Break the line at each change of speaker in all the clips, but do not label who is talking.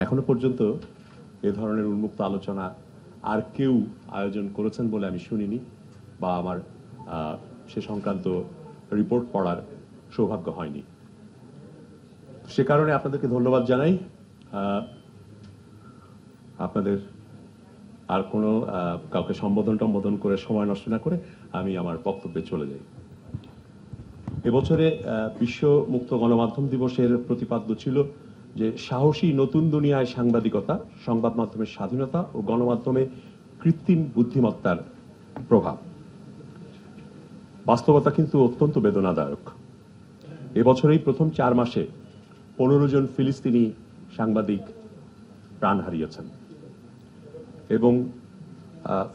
এখনো পর্যন্ত এ ধরনের উন্মুক্ত আলোচনা আর কেউ আয়োজন করেছেন বলে আমি শুনিনি বা আমার সে সংক্রান্ত রিপোর্ট পড়ার সৌভাগ্য হয়নি। সে কারণে আপনাদেরকে ধন্যবাদ জানাই। আপনাদের আর কোনো কাউকে সম্বোধন করে সময় নষ্ট না করে আমি আমার বক্তব্যে চলে যাই। এবছরে বিশ্ব মুক্ত গণমাধ্যম দিবসের প্রতিপাদ্য ছিল যে সাহসী নতুন দুনিয়ায় সাংবাদিকতা, সংবাদ মাধ্যমের স্বাধীনতা ও গণমাধ্যমে কৃত্রিম বুদ্ধিমত্তার প্রভাব। বাস্তবতা কিন্তু অত্যন্ত বেদনাদায়ক। এবছরেই প্রথম 4 মাসে 15 জন ফিলিস্তিনি সাংবাদিক প্রাণ হারিয়েছেন এবং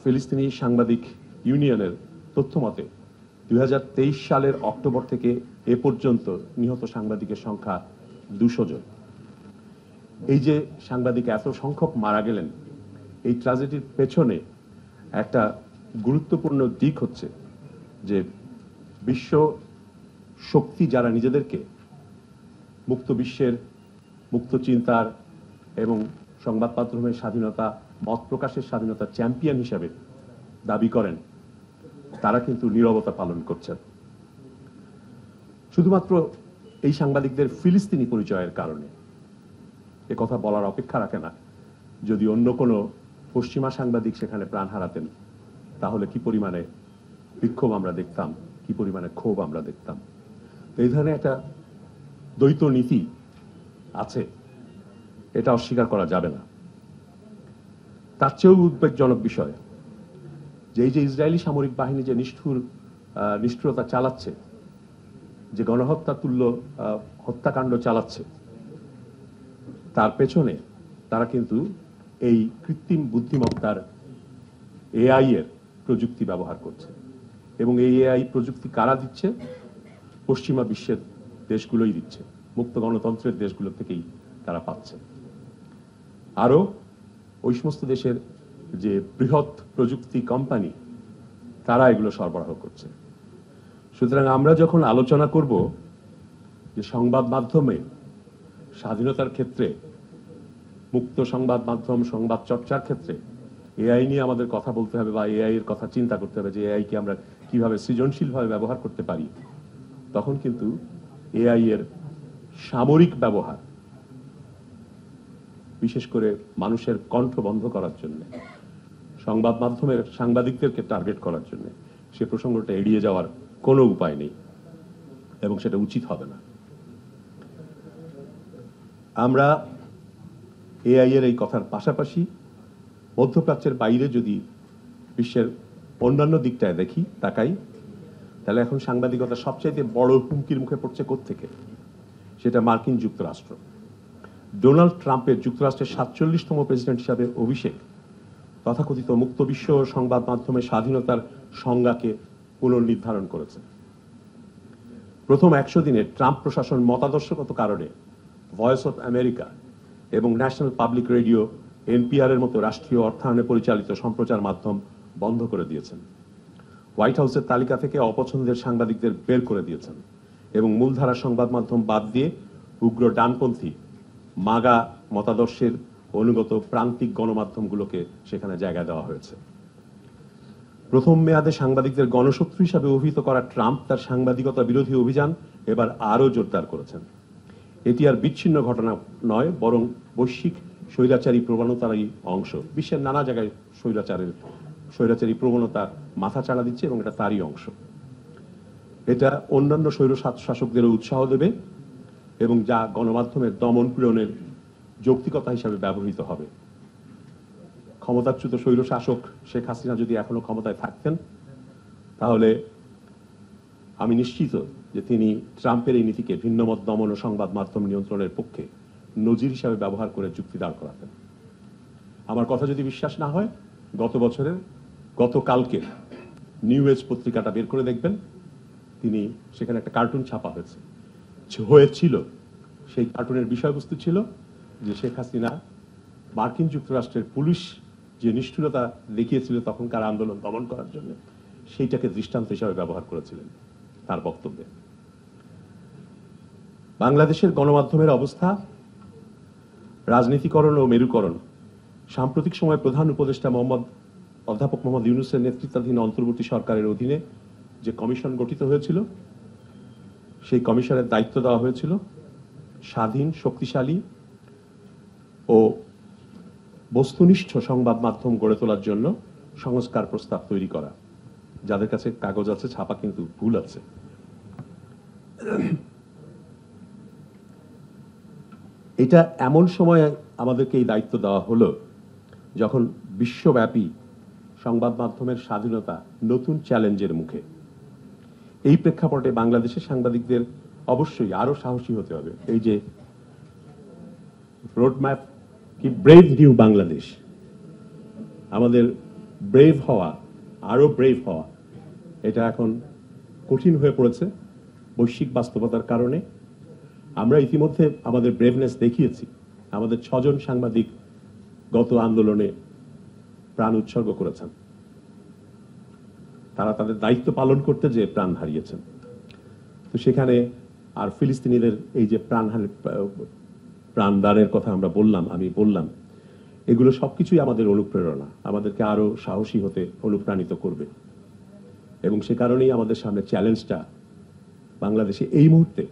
ফিলিস্তিনি সাংবাদিক ইউনিয়নের তথ্য মতে 2023 সালের অক্টোবর থেকে এ পর্যন্ত নিহত সাংবাদিকের সংখ্যা 200 জন। এই যে সাংবাদিক এত সংখ্যক মারা গেলেন, এই ট্র্যাজেডির পেছনে একটা গুরুত্বপূর্ণ দিক হচ্ছে যে বিশ্ব শক্তি যারা নিজেদেরকে মুক্ত বিশ্বের, মুক্ত চিন্তার এবং সংবাদ মাধ্যমের স্বাধীনতা, মত প্রকাশের স্বাধীনতার চ্যাম্পিয়ন হিসেবে দাবি করেন, তারা কিন্তু নীরবতা পালন করছেন। শুধুমাত্র এই সাংবাদিকদের ফিলিস্তিনি পরিচয়ের কারণে এ কথা বলার অপেক্ষা রাখে না। যদি অন্য কোনো পশ্চিমা সাংবাদিক সেখানে প্রাণ হারাতেন, তাহলে কি পরিমাণে বিক্ষোভ আমরা দেখতাম, কি পরিমাণে ক্ষোভ আমরা দেখতাম। এই ধরনের একটা দ্বৈত নীতি আছে, এটা অস্বীকার করা যাবে না। তার চেয়েও উদ্বেগজনক বিষয় যে এই যে ইসরায়েলি সামরিক বাহিনী যে নিষ্ঠুরতা চালাচ্ছে, যে গণহত্যা তুল্য হত্যাকাণ্ড চালাচ্ছে, তার পেছনে তারা কিন্তু এই কৃত্রিম বুদ্ধিমত্তার এআই এর প্রযুক্তি ব্যবহার করছে এবং এই এআই প্রযুক্তি কারা দিচ্ছে? পশ্চিমা বিশ্বের দেশগুলোই দিচ্ছে, মুক্ত গণতন্ত্রের দেশগুলো থেকেই তারা পাচ্ছে। আরো ওই সমস্ত দেশের যে বৃহৎ প্রযুক্তি কোম্পানি, তারা এগুলো সরবরাহ করছে। সুতরাং আমরা যখন আলোচনা করব যে সংবাদ মাধ্যমে স্বাধীনতার ক্ষেত্রে, মুক্ত সংবাদ মাধ্যম সংবাদ চর্চার ক্ষেত্রে এআই নিয়ে আমাদের কথা বলতে হবে বা এআই এর কথা চিন্তা করতে হবে যে এআই কে আমরা কিভাবে সৃজনশীলভাবে ব্যবহার করতে পারি, তখন কিন্তু এআই এর সামরিক ব্যবহার, বিশেষ করে মানুষের কণ্ঠ বন্ধ করার জন্য, সংবাদ মাধ্যমের সাংবাদিকদেরকে টার্গেট করার জন্য, সে প্রসঙ্গটা এড়িয়ে যাওয়ার কোনো উপায় নেই এবং সেটা উচিত হবে না। আমরা এআই এর এই কথার পাশাপাশি মধ্যপ্রাচ্যের বাইরে যদি বিশ্বের অন্যান্য দিকটায় তাকাই, তাহলে এখন সাংবাদিকতা সবচাইতে বড় হুমকির মুখে পড়ছে কোত্থেকে? সেটা মার্কিন যুক্তরাষ্ট্র। ডোনাল্ড ট্রাম্পের যুক্তরাষ্ট্রের 47তম প্রেসিডেন্ট হিসাবে অভিষেক তথাকথিত মুক্ত বিশ্ব সংবাদ মাধ্যমের স্বাধীনতার সংজ্ঞাকে পুনর্নির্ধারণ করেছে। প্রথম 100 দিনে ট্রাম্প প্রশাসন মতাদর্শগত কারণে ভয়েস অফ আমেরিকা এবং ন্যাশনাল পাবলিক রেডিও এনপিআর এর মতো রাষ্ট্রীয় অর্থায়নে পরিচালিত সম্প্রচার মাধ্যম বন্ধ করে দিয়েছেন। হোয়াইট হাউসের তালিকা থেকে অপছন্দের সাংবাদিকদের বের করে দিয়েছেন এবং মূলধারা সংবাদ মাধ্যম বাদ দিয়ে উগ্র ডানপন্থী মাগা মতাদর্শের অনুগত প্রান্তিক গণমাধ্যমগুলোকে সেখানে জায়গা দেওয়া হয়েছে। প্রথম মেয়াদে সাংবাদিকদের গণশত্রু হিসাবে অভিহিত করা ট্রাম্প তার সাংবাদিকতা বিরোধী অভিযান এবার আরো জোরদার করেছেন। এটি আর বিচ্ছিন্ন ঘটনা নয়, বরং বৈশ্বিক স্বৈরাচারী প্রবণতারই অংশ। বিশ্বের নানা জায়গায় স্বৈরাচারী প্রবণতা মাথা চাড়া দিচ্ছে এবং এটা তারই অংশ। এটা অন্যান্য স্বৈর শাসকদেরও উৎসাহ দেবে এবং যা গণমাধ্যমের দমন পীড়নের যৌক্তিকতা হিসাবে ব্যবহৃত হবে। ক্ষমতাচ্যুত স্বৈর শাসক শেখ হাসিনা যদি এখনো ক্ষমতায় থাকতেন, তাহলে আমি নিশ্চিত যে তিনি ট্রাম্পের এই নীতিকে ভিন্নমত দমন ও সংবাদ মাধ্যম নিয়ন্ত্রণের পক্ষে নজির হিসাবে ব্যবহার করে যুক্তি দাঁড় করাতেন। আমার কথা যদি বিশ্বাস না হয়, গতকালকে নিউ এজ পত্রিকাটা বের করে দেখবেন, তিনি সেখানে একটা কার্টুন ছাপা হয়েছিল। সেই কার্টুনের বিষয়বস্তু ছিল যে শেখ হাসিনা মার্কিন যুক্তরাষ্ট্রের পুলিশ যে নিষ্ঠুরতা দেখিয়েছিল তখনকার আন্দোলন দমন করার জন্য, সেইটাকে দৃষ্টান্ত হিসাবে ব্যবহার করেছিলেন তার বক্তব্যে। বাংলাদেশের গণমাধ্যমের অবস্থা রাজনীতিকরণ ও মেরুকরণ। সাম্প্রতিক সময়ে প্রধান উপদেষ্টা অধ্যাপক মোহাম্মদ ইউনূসের নেতৃত্বাধীন অন্তর্বর্তী সরকারের অধীনে যে কমিশন গঠিত হয়েছিল, সেই কমিশনের দায়িত্ব দেওয়া হয়েছিল স্বাধীন, শক্তিশালী ও বস্তুনিষ্ঠ সংবাদ মাধ্যম গড়ে তোলার জন্য সংস্কার প্রস্তাব তৈরি করা। যাদের কাছে কাগজ আছে, ছাপা কিন্তু ভুল আছে। এটা এমন সময় আমাদেরকে এই দায়িত্ব দেওয়া হলো যখন বিশ্বব্যাপী সংবাদ মাধ্যমের স্বাধীনতা নতুন চ্যালেঞ্জের মুখে। এই প্রেক্ষাপটে বাংলাদেশের সাংবাদিকদের অবশ্যই আরো সাহসী হতে হবে। এই যে রোডম্যাপ, কি ব্রেভ নিউ বাংলাদেশ, আমাদের ব্রেভ হওয়া, আরো ব্রেভ হওয়া, এটা এখন কঠিন হয়ে পড়েছে বৈশ্বিক বাস্তবতার কারণে। আমরা ইতিমধ্যে আমাদের ব্রেভনেস দেখিয়েছি। আমাদের 6 জন সাংবাদিক গত আন্দোলনে প্রাণ উৎসর্গ করেছেন। তারা তাদের দায়িত্ব পালন করতে যে প্রাণ হারিয়েছেন। তো সেখানে আর ফিলিস্তিনিদের এই যে প্রাণদানের কথা আমি বললাম, এগুলো সবকিছুই আমাদের অনুপ্রেরণা, আমাদেরকে আরো সাহসী হতে অনুপ্রাণিত করবে। এবং সে কারণেই আমাদের সামনে চ্যালেঞ্জটা, বাংলাদেশে এই মুহূর্তে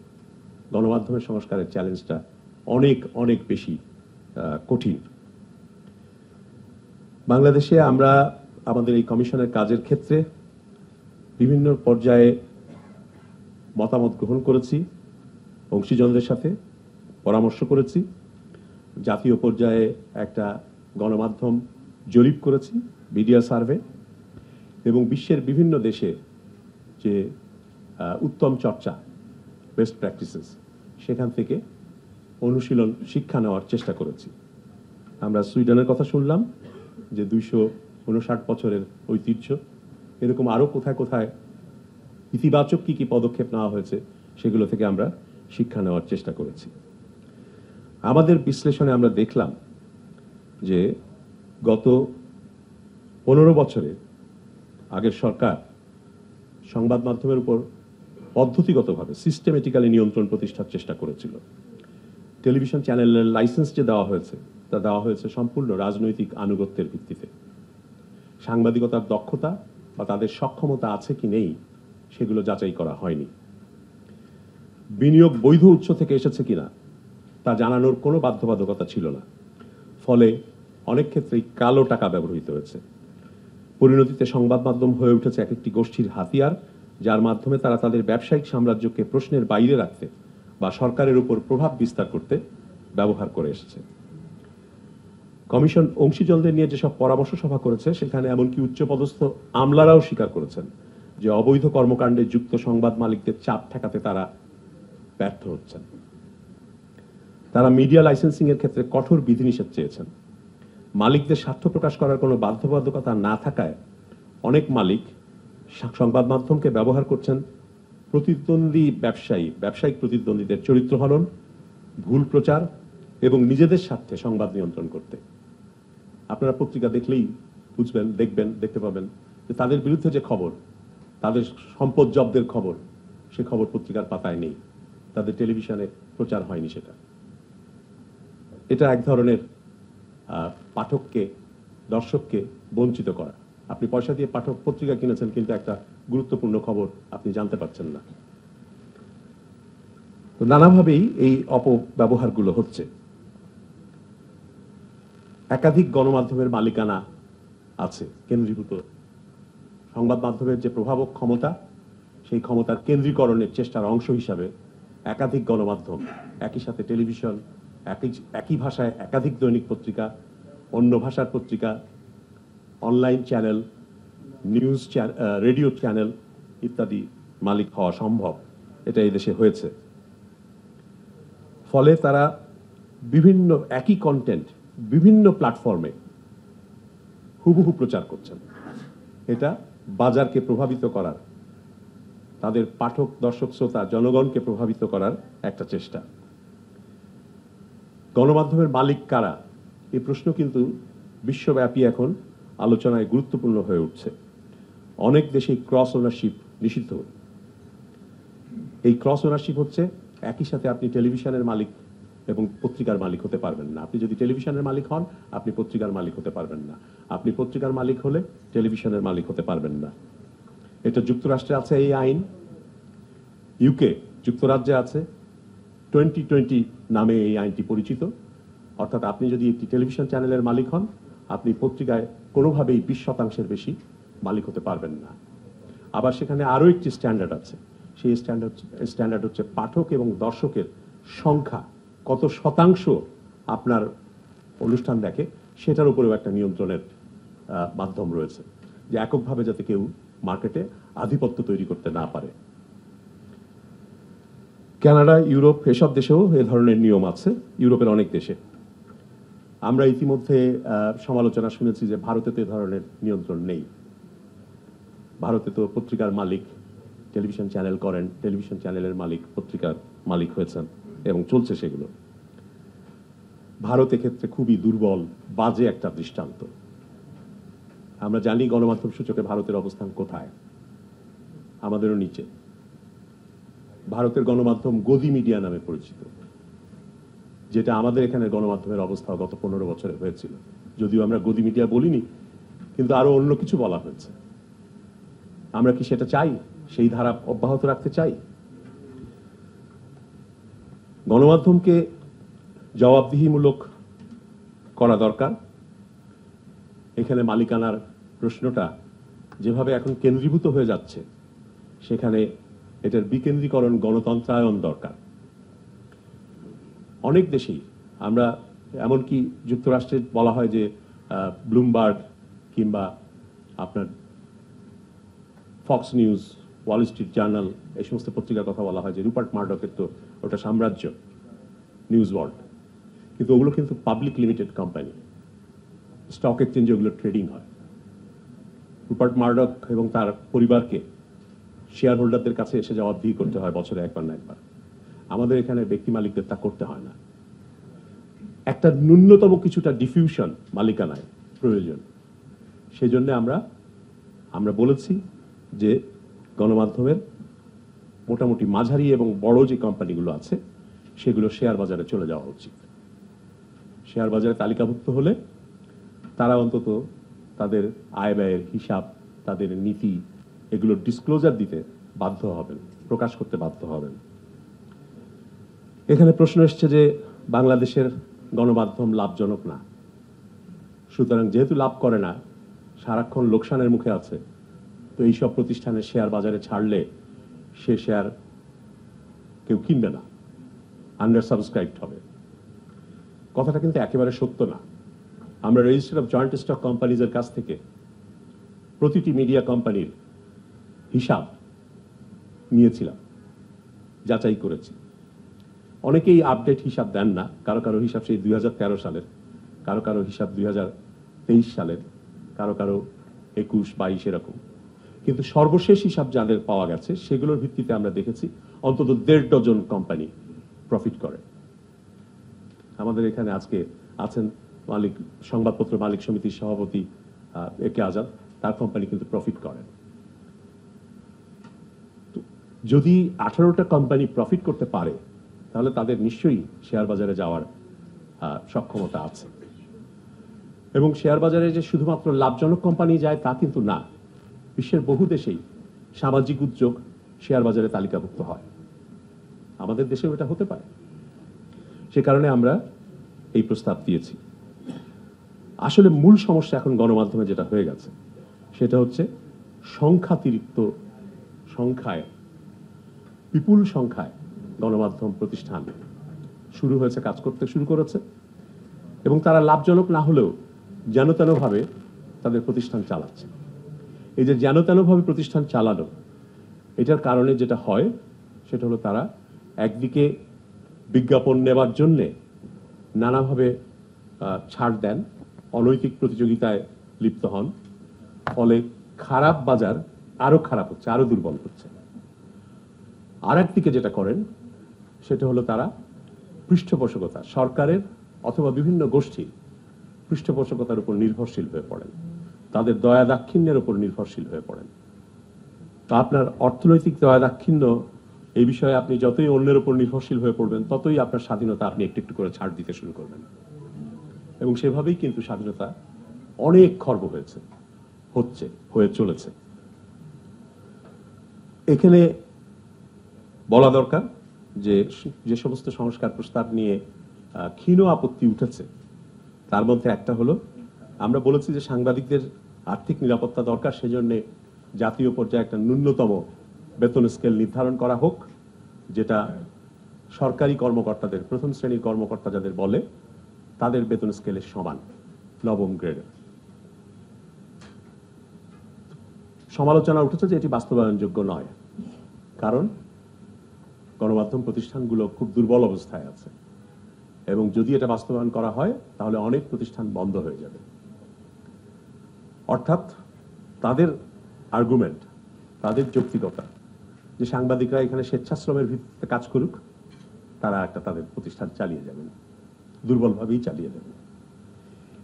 গণমাধ্যমের সংস্কারের চ্যালেঞ্জটা অনেক অনেক বেশি কঠিন। বাংলাদেশে আমরা আমাদের এই কমিশনের কাজের ক্ষেত্রে বিভিন্ন পর্যায়ে মতামত গ্রহণ করেছি, অংশীজনদের সাথে পরামর্শ করেছি, জাতীয় পর্যায়ে একটা গণমাধ্যম জরিপ করেছি, মিডিয়া সার্ভে, এবং বিশ্বের বিভিন্ন দেশে যে উত্তম চর্চা, বেস্ট প্র্যাকটিসেস, সেখান থেকে অনুশীলন শিক্ষা নেওয়ার চেষ্টা করেছি। আমরা সুইডেনের কথা শুনলাম যে 259 বছরের ঐতিহ্য, এরকম আরো কোথায় কোথায় ইতিবাচক কি কি পদক্ষেপ নেওয়া হয়েছে সেগুলো থেকে আমরা শিক্ষা নেওয়ার চেষ্টা করেছি। আমাদের বিশ্লেষণে আমরা দেখলাম যে গত 15 বছরে আগের সরকার সংবাদ মাধ্যমের উপর পদ্ধতিগতভাবে সিস্টেমেটিক্যালি নিয়ন্ত্রণ প্রতিষ্ঠার চেষ্টা করেছিল। টেলিভিশন চ্যানেলের লাইসেন্স যে দেওয়া হয়েছে, তা দেওয়া হয়েছে সম্পূর্ণ রাজনৈতিক আনুগত্যের ভিত্তিতে। সাংবাদিকতার দক্ষতা বা তাদের সক্ষমতা আছে কি নেই সেগুলো যাচাই করা হয়নি। বিনিয়োগ বৈধ উৎস থেকে এসেছে কিনা তা জানানোর কোনো বাধ্যবাধকতা ছিল না। ফলে অনেক ক্ষেত্রেই কালো টাকা ব্যবহৃত হয়েছে। পরিণতিতে সংবাদ মাধ্যম হয়ে উঠেছে এক একটি গোষ্ঠীর হাতিয়ার, যার মাধ্যমে তারা তাদের ব্যবসায়িক সাম্রাজ্যকে প্রশ্নের বাইরে রাখতে বা সরকারের উপর প্রভাব বিস্তার করতে ব্যবহার করে এসেছে। কমিশন অংশীজনদের নিয়ে যেসব পরামর্শ সভা করেছে, সেখানে এমনকি উচ্চপদস্থ আমলারাও স্বীকার করেছেন যে অবৈধ কর্মকাণ্ডে যুক্ত সংবাদ মালিকদের চাপ ঠেকাতে তারা ব্যর্থ হচ্ছেন। তারা মিডিয়া লাইসেন্সিং এর ক্ষেত্রে কঠোর বিধিনিষেধ চেয়েছেন। মালিকদের স্বার্থ প্রকাশ করার কোনো বাধ্যবাধকতা না থাকায় অনেক মালিক সংবাদ মাধ্যমকে ব্যবহার করছেন প্রতিদ্বন্দ্বী ব্যবসায়িক প্রতিদ্বন্দ্বীদের চরিত্র হনন, ভুল প্রচার এবং নিজেদের স্বার্থে সংবাদ নিয়ন্ত্রণ করতে। আপনারা পত্রিকা দেখলেই বুঝবেন, দেখতে পাবেন যে তাদের বিরুদ্ধে যে খবর, তাদের সম্পদ জব্দের খবর, সে খবর পত্রিকার পাতায় নেই, তাদের টেলিভিশনে প্রচার হয়নি। এটা এক ধরনের পাঠককে, দর্শককে বঞ্চিত করা। আপনি পয়সা দিয়ে পত্রিকা কিনেছেন, কিন্তু একটা গুরুত্বপূর্ণ খবর আপনি জানতে পারছেন না। তো নানাভাবেই এই অপব্যবহারগুলো হচ্ছে। একাধিক গণমাধ্যমের মালিকানা আছে কেন্দ্রীভূত। সংবাদ মাধ্যমের যে প্রভাবক ক্ষমতা, সেই ক্ষমতার কেন্দ্রীকরণের চেষ্টার অংশ হিসাবে একাধিক গণমাধ্যম, একই সাথে টেলিভিশন, একই ভাষায় একাধিক দৈনিক পত্রিকা, অন্য ভাষার পত্রিকা, online channel, news radio channel ইত্যাদি মালিক হওয়া সম্ভব। এটা এই দেশে হয়েছে। ফলে তারা বিভিন্ন একই কন্টেন্ট বিভিন্ন প্ল্যাটফর্মে হুবহু প্রচার করছেন। এটা বাজারকে প্রভাবিত করার, তাদের পাঠক, দর্শক, শ্রোতা, জনগণকে প্রভাবিত করার একটা চেষ্টা। গণমাধ্যমের মালিক কারা, এই প্রশ্ন কিন্তু বিশ্বব্যাপী এখন আলোচনায় গুরুত্বপূর্ণ হয়ে উঠছে। অনেক দেশে ক্রস ওনারশিপ নিষিদ্ধ। এই ক্রস ওনারশিপ হচ্ছে একই সাথে আপনি টেলিভিশনের মালিক এবং পত্রিকার মালিক হতে পারবেন না। আপনি যদি টেলিভিশনের মালিক হন, আপনি পত্রিকার মালিক হতে পারবেন না। আপনি পত্রিকার মালিক হলে টেলিভিশনের মালিক হতে পারবেন না। এটা যুক্তরাষ্ট্রে আছে এই আইন, ইউকে যুক্তরাজ্যে আছে, 2020 নামে এই আইনটি পরিচিত। অর্থাৎ আপনি যদি একটি টেলিভিশন চ্যানেলের মালিক হন, আপনি পত্রিকায় কোনোভাবেই 20% বেশি মালিক হতে পারবেন না। আবার সেখানে আরও একটি স্ট্যান্ডার্ড আছে, সেই স্ট্যান্ডার্ড হচ্ছে পাঠক এবং দর্শকের সংখ্যা কত শতাংশ আপনার অনুষ্ঠান দেখে, সেটার উপরেও একটা নিয়ন্ত্রণের মাধ্যম রয়েছে, যে এককভাবে যাতে কেউ মার্কেটে আধিপত্য তৈরি করতে না পারে। কানাডা, ইউরোপ এসব দেশেও এ ধরনের নিয়ম আছে, ইউরোপের অনেক দেশে। আমরা ইতিমধ্যে সমালোচনা শুনেছি যে ভারতে তো এ ধরনের নিয়ন্ত্রণ নেই। ভারতে তো পত্রিকার মালিক টেলিভিশন চ্যানেল করেন, টেলিভিশন চ্যানেলের মালিক পত্রিকার মালিক হয়েছেন এবং চলছে সেগুলো। ভারত ক্ষেত্রে খুবই দুর্বল, বাজে একটা দৃষ্টান্ত। আমরা জানি গণমাধ্যম সূচকে ভারতের অবস্থান কোথায়, আমাদেরও নিচে। ভারতের গণমাধ্যম গদি মিডিয়া নামে পরিচিত, যেটা আমাদের এখানে গণমাধ্যমের অবস্থা গত 15 বছরে হয়েছিল। যদিও আমরা গদি মিডিয়া বলিনি, কিন্তু আরো অন্য কিছু বলা হয়েছে। আমরা কি সেটা চাই? সেই ধারা অব্যাহত রাখতে চাই? গণমাধ্যমকে জবাবদিহিমূলক করা দরকার। এখানে মালিকানার প্রশ্নটা যেভাবে এখন কেন্দ্রীভূত হয়ে যাচ্ছে, সেখানে এটার বিকেন্দ্রীকরণ, গণতন্ত্রায়ন দরকার। অনেক দেশেই আমরা, এমনকি যুক্তরাষ্ট্রে বলা হয় যে ব্লুমবার্গ কিংবা আপনার Fox news, Wall Street journal, এই সমস্ত পত্রিকার কথা বলা হয় যে রুপার্ট মার্ডকের তো ওটা সাম্রাজ্য, নিউজ ওয়ার্ল্ড, কিন্তু ওগুলো কিন্তু পাবলিক লিমিটেড কোম্পানি, স্টক এক্সচেঞ্জে ওগুলো ট্রেডিং হয়। রুপার্ট মার্ডক এবং তার পরিবারকে শেয়ার হোল্ডারদের কাছে এসে জবাবদিহি করতে হয় বছরে একবার না একবার। আমাদের এখানে ব্যক্তি মালিকদের তা করতে হয় না। একটা ন্যূনতম কিছুটা ডিফিউশন মালিকানায় প্রয়োজন। সেই জন্য আমরা বলেছি যে গণমাধ্যমের মোটামুটি মাঝারি এবং বড় যে কোম্পানিগুলো আছে, সেগুলো শেয়ার বাজারে চলে যাওয়া উচিত। শেয়ার বাজারে তালিকাভুক্ত হলে তারা অন্তত তাদের আয় ব্যয়ের হিসাব, তাদের নীতি, এগুলো ডিসক্লোজার দিতে বাধ্য হবেন, প্রকাশ করতে বাধ্য হবেন। এখানে প্রশ্ন এসছে যে বাংলাদেশের গণমাধ্যম লাভজনক না, সুতরাং যেহেতু লাভ করে না, সারাক্ষণ লোকসানের মুখে আছে, তো এইসব প্রতিষ্ঠানের শেয়ার বাজারে ছাড়লে সে শেয়ার কেউ কিনবে না, আন্ডার সাবস্ক্রাইবড হবে। কথাটা কিন্তু একেবারে সত্য না। আমরা রেজিস্টার অফ জয়েন্ট স্টক কোম্পানিজের কাছ থেকে প্রতিটি মিডিয়া কোম্পানির হিসাব নিয়েছিলাম, যাচাই করেছি। অনেকেই আপডেট হিসাব দেন না, কারো কারো হিসাব সেই 2013 সালের, কারো কারো হিসাব 2023 সালের, কারো কারো 21-22 এরকম। কিন্তু সর্বশেষ হিসাব যাদের পাওয়া গেছে, সেগুলোর ভিত্তিতে আমরা দেখেছি অন্তত 1.5 ডজন কোম্পানি প্রফিট করে। আমাদের এখানে আজকে আছেন মালিক, সংবাদপত্র মালিক সমিতির সভাপতি একে আজাদ, তার কোম্পানি কিন্তু প্রফিট করেন। যদি 18টা কোম্পানি প্রফিট করতে পারে, তাহলে তাদের নিশ্চয়ই শেয়ার বাজারে যাওয়ার সক্ষমতা আছে। এবং শেয়ার বাজারে যে শুধুমাত্র লাভজনক কোম্পানি যায় তা কিন্তু না। বিশ্বের বহু দেশেই সামাজিক উদ্যোগ শেয়ার বাজারে তালিকাভুক্ত হয়, আমাদের দেশেও এটা হতে পারে। সে কারণে আমরা এই প্রস্তাব দিয়েছি। আসলে মূল সমস্যা এখন গণমাধ্যমে যেটা হয়ে গেছে, সেটা হচ্ছে সংখ্যাতিরিক্ত সংখ্যায়, বিপুল সংখ্যায় গণমাধ্যম প্রতিষ্ঠান শুরু হয়েছে, কাজ করতে শুরু করেছে, এবং তারা লাভজনক না হলেও যেন তেনভাবে তাদের প্রতিষ্ঠান চালাচ্ছে। এই যে যেন তেনভাবে প্রতিষ্ঠান চালানো, এটার কারণে যেটা হয় সেটা হলো তারা একদিকে বিজ্ঞাপন নেবার জন্যে নানাভাবে ছাড় দেন, অনৈতিক প্রতিযোগিতায় লিপ্ত হন, ফলে খারাপ বাজার আরো খারাপ হচ্ছে, আরো দুর্বল হচ্ছে। আর একদিকে যেটা করেন সেটা হলো তারা পৃষ্ঠপোষকতা, সরকারের অথবা বিভিন্ন গোষ্ঠীর পৃষ্ঠপোষকতার উপর নির্ভরশীল হয়ে পড়েন, তাদের দয়া দাক্ষিণ্যের উপর নির্ভরশীল হয়ে পড়েন। তো আপনার অর্থনৈতিক দয়া দাক্ষিণ্য এই বিষয়ে আপনি যতই অন্যের উপর নির্ভরশীল হয়ে পড়বেন, ততই আপনার স্বাধীনতা আপনি একটু একটু করে ছাড় দিতে শুরু করবেন। এবং সেভাবেই কিন্তু স্বাধীনতা অনেক খর্ব হয়েছে, হয়ে চলেছে। এখানে বলা দরকার যে যে সমস্ত সংস্কার প্রস্তাব নিয়ে ক্ষীণ আপত্তি উঠেছে, তার মধ্যে একটা হলো, আমরা বলেছি যে সাংবাদিকদের আর্থিক নিরাপত্তা দরকার, সেজন্য জাতীয় পর্যায়ে একটা ন্যূনতম বেতন স্কেল নির্ধারণ করা হোক, যেটা সরকারি কর্মকর্তাদের, প্রথম শ্রেণীর কর্মকর্তা যাদের বলে, তাদের বেতন স্কেলের সমান, নবম গ্রেডের। সমালোচনা উঠেছে যে এটি বাস্তবায়নযোগ্য নয়, কারণ গণমাধ্যম প্রতিষ্ঠানগুলো খুব দুর্বল অবস্থায় আছে, এবং যদি এটা বাস্তবায়ন করা হয় তাহলে অনেক প্রতিষ্ঠান বন্ধ হয়ে যাবে। অর্থাৎ তাদের আর্গুমেন্ট, তাদের যৌক্তিকতা যে সাংবাদিকরা এখানে স্বেচ্ছাশ্রমের ভিত্তিতে কাজ করুক, তারা একটা তাদের প্রতিষ্ঠান চালিয়ে যাবেন, দুর্বলভাবেই চালিয়ে যাবেন।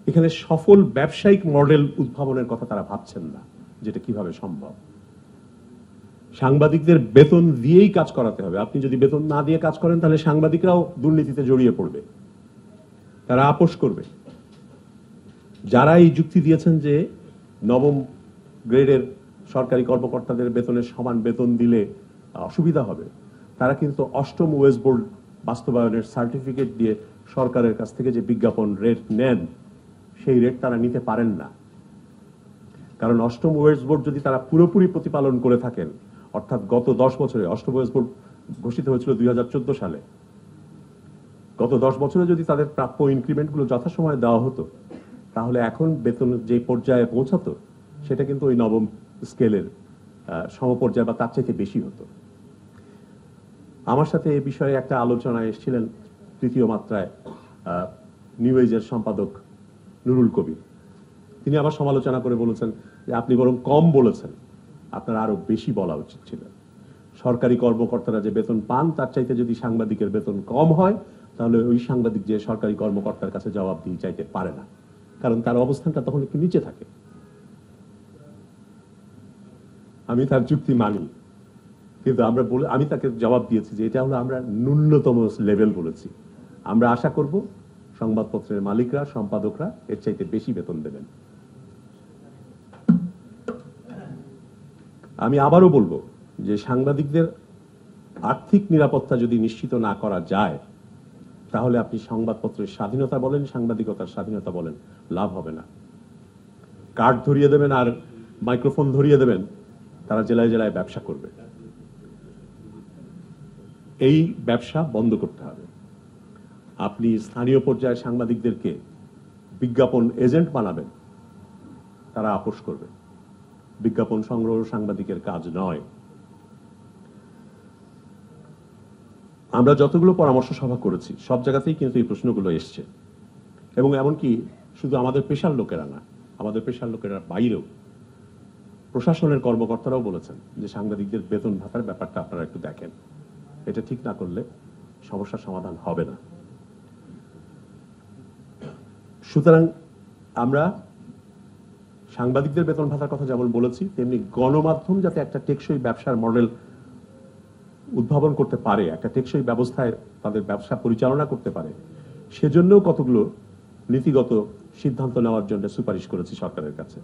এখানে সফল ব্যবসায়িক মডেল উদ্ভাবনের কথা তারা ভাবছেন না, যেটা কিভাবে সম্ভব। সাংবাদিকদের বেতন দিয়েই কাজ করাতে হবে। আপনি যদি বেতন না দিয়ে কাজ করেন, তাহলে সাংবাদিকরাও দুর্নীতিতে জড়িয়ে পড়বে, তারা আপোষ করবে। যারা এই যুক্তি দিয়েছেন যে নবম গ্রেডের সরকারি কর্মকর্তাদের বেতনের সমান বেতন দিলে অসুবিধা হবে, তারা কিন্তু অষ্টম ওয়েজ বোর্ড বাস্তবায়নের সার্টিফিকেট দিয়ে সরকারের কাছ থেকে যে বিজ্ঞাপন রেট নেন, সেই রেট তারা নিতে পারেন না। কারণ অষ্টম ওয়েজ বোর্ড যদি তারা পুরোপুরি প্রতিপালন করে থাকেন, অর্থাৎ গত 10 বছরে, অষ্টম ওয়েজ বোর্ড ঘোষিত হয়েছিল 2014 সালে, গত 10 বছরে যদি তাদের প্রাপ্য ইনক্রিমেন্টগুলো যথাসময়ে দেওয়া হতো, তাহলে এখন বেতন যে পর্যায়ে পৌঁছাতো, সেটা কিন্তু ওই নবম স্কেলের সমপর্যায় বা তার চাইতে বেশি হতো। আমার সাথে এই বিষয়ে একটা আলোচনায় এসেছিলেন তৃতীয় মাত্রায় নিউ এজের সম্পাদক নুরুল কবির। তিনি আবার সমালোচনা করে বলেছেন যে আপনি বরং কম বলেছেন, আপনার আরো বেশি বলা উচিত ছিল। সরকারি কর্মকর্তারা যে বেতন পান, তার চাইতে যদি সাংবাদিকের বেতন কম হয়, তাহলে ওই সাংবাদিক যে সরকারি কর্মকর্তার কাছে জবাবদিহি চাইতে পারে না, কারণ তার অবস্থানটা তখন একটু নিচে থাকে। আমি তার যুক্তি মানি, কিন্তু আমি তাকে জবাব দিয়েছি যে এটা হলো আমরা ন্যূনতম লেভেল বলেছি। আমরা আশা করব সংবাদপত্রের মালিকরা, সম্পাদকরা এর চাইতে বেশি বেতন দেবেন। আমি আবারও বলবো যে সাংবাদিকদের আর্থিক নিরাপত্তা যদি নিশ্চিত না করা যায়, তাহলে আপনি সংবাদপত্রের স্বাধীনতা বলেন, সাংবাদিকতার স্বাধীনতা বলেন, লাভ হবে না। কার্ড ধরিয়ে দেবেন আর মাইক্রোফোন ধরিয়ে দেবেন, তারা জেলায় জেলায় ব্যবসা করবে। এই ব্যবসা বন্ধ করতে হবে। আপনি স্থানীয় পর্যায়ে সাংবাদিকদেরকে বিজ্ঞাপন এজেন্ট বানাবেন, তারা আপোষ করবে। বিজ্ঞাপন সংগ্রহ সাংবাদিকের কাজ নয়। আমরা যতগুলো পরামর্শ সভা করেছি, সব জায়গাতেই কিন্তু এই প্রশ্নগুলো এসছে, এবং এমনকি শুধু আমাদের পেশার লোকেরা না, আমাদের পেশার লোকেরা বাইরেও প্রশাসনের কর্মকর্তারাও বলেছেন যে সাংবাদিকদের বেতন ভাতার ব্যাপারটা আপনারা একটু দেখেন, এটা ঠিক না করলে সমস্যার সমাধান হবে না। সুতরাং আমরা সাংবাদিকদের বেতন ভাতার কথা যেমন বলেছি, তেমনি গণমাধ্যম যাতে একটা টেকসই ব্যবসার মডেল উদ্ভাবন করতে পারে, একটা টেকসই ব্যবস্থায় তাদের ব্যবসা পরিচালনা করতে পারে, সেজন্যও কতগুলো নীতিগত সিদ্ধান্ত নেওয়ার জন্য সুপারিশ করেছি সরকারের কাছে।